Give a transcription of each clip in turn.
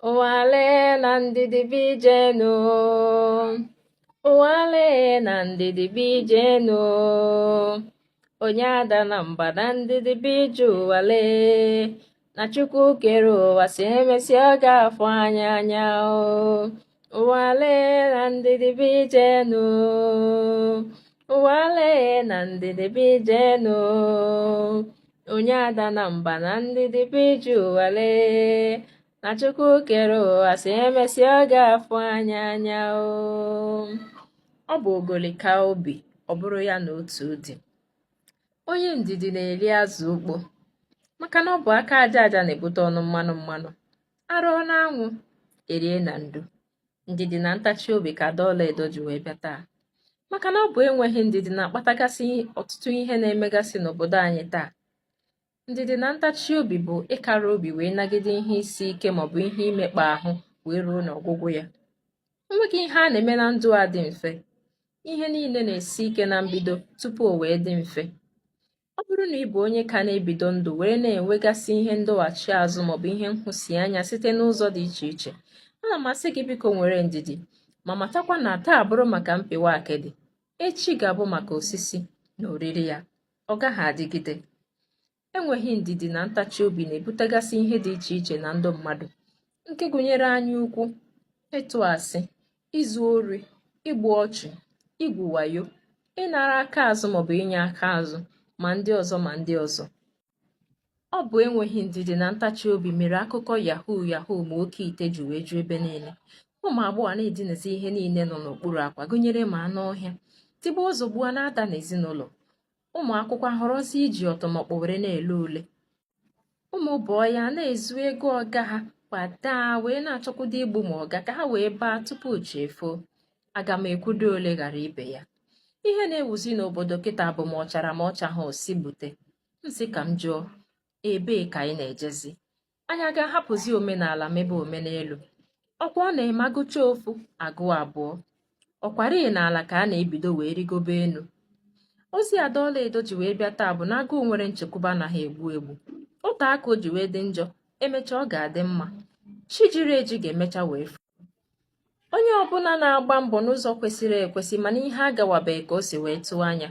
Ụwale na ndidi bijenu, ụwale na ndidi bijenu, onye ada na mba na ndidi bije ụwale, na Chukwu kere ụwa si emesịa ọ ga-afụ anya o. Ụwale na ndidi bijenu, ụwale na ndidi bijenu, onye ada na mba na ndidi bije ụwale, na Chukwu kere ụwa si emesịa ọ ga-afụ anya o. Ọ bụ ogolika obi, ọ bụrụ ya na otu ụdị. Onye ndidi na-eri azụ ukpo, maka na ọ bụ aka aja aja na-ebute ọnụ mmanụ. Arụọ n'anwụ, erie na ndo. Ndidi na ntachi obi ka ada ọlaedo ji wee bịa taa, maka na ọ bụ enweghị ndidi na-akpatagasị ọtụtụ ihe na-emegasị n'obodo anyị taa. Ndidi na ntachi obi bụ ịkara obi wee nagide ihe isi ike maọbụ ihe imekpa ahụ wee ruo n'ọgwụgwụ ya. Enweghị ihe a na-eme na ndụ a dị mfe. Ihe niile na-esi ike na mbido tupu o wee dị mfe. Ọ bụrụ na ị bụ onye ka na-ebido ndụ were na-enwegasị ihe ndọghachi azụ maọbụ ihe nhụsianya site n'ụzọ dị iche iche, ana m asị gị biko nwere ndidi, ma matakwa na taa bụrụ maka mpịwa akịdị, echi ga-abụ maka osisi na oriri ya. Ọ gaghị adịgide. Enweghị ndidi na ntachi obi na-ebutegasị ihe dị iche iche na ndụ mmadụ, nke gụnyere anya ukwu, ịtụ asị, izu ori, igbu ọchụ, igwu wayo, ịnara aka azụ maọbụ inye aka azụ, ma ndị ọzọ. Ọ bụ enweghị ndidi na ntachi obi mere akụkọ yahoo ma oke ite ji wee ju ebe niile. Ụmụ agbọghọ na-edinazi ihe niile nọ n'okpuru akwa, gụnyere ma anụ ọhịa, tigbuo ozugbo na-ada n'ezinụlọ. Ụmụ akwụkwọ ahọrọzi iji ọtọmọkpọ were na-ele ule. Ụmụ bọọ ya na-ezu ego ọga ha kwadaa wee na-achọkwudo igbu ma ọga ka ha wee baa tupu chi efoo. Aga m ekwudo ole ghara ibe ya. Ihe na-ewuzi n'obodo kịta bụ ma ọchara ma ọchaghị osi bute. Nsị ka m jụọ, ebee ka anyị na-ejezi? Anyị a ga-ahapụzi omenala mebe omenelu? Ọkwa ọ na-eme agụcha ofu agụ abụọ. Ọkwarị n'ala ka a na-ebido wee rigobe enu. Ozi ada ọlaedo ji wee bịa taa bụ na agụụ nwere nchekwube anaghị egbu. Ụta aka o ji wee dị njọ, emechaa ọ ga-adị mma. Chi jiri eji ga-emecha wee fụ. Onye ọbụla na-agba mbọ n'ụzọ kwesịrị ekwesị mana ihe agawabeghị ka o si wee tụọ anya,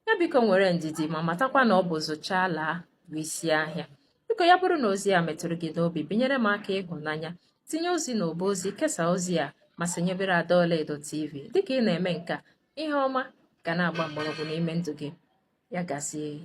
ya biko nwere ndidi ma matakwa na ọ bụ zụchaa laa bụ isi ahịa. Biko ya bụrụ na ozi a metụrụ gị n'obi, binyere m aka ịhụnanya, tinye ozi n'ọba ozi, kesaa ozi a ma sonyebere Ada Ọlaedo TV. Dịka ị na-eme nke a, ihe ọma ga na-agba mgbọrọgwụ n'ime ndụ gị. Ya gazie.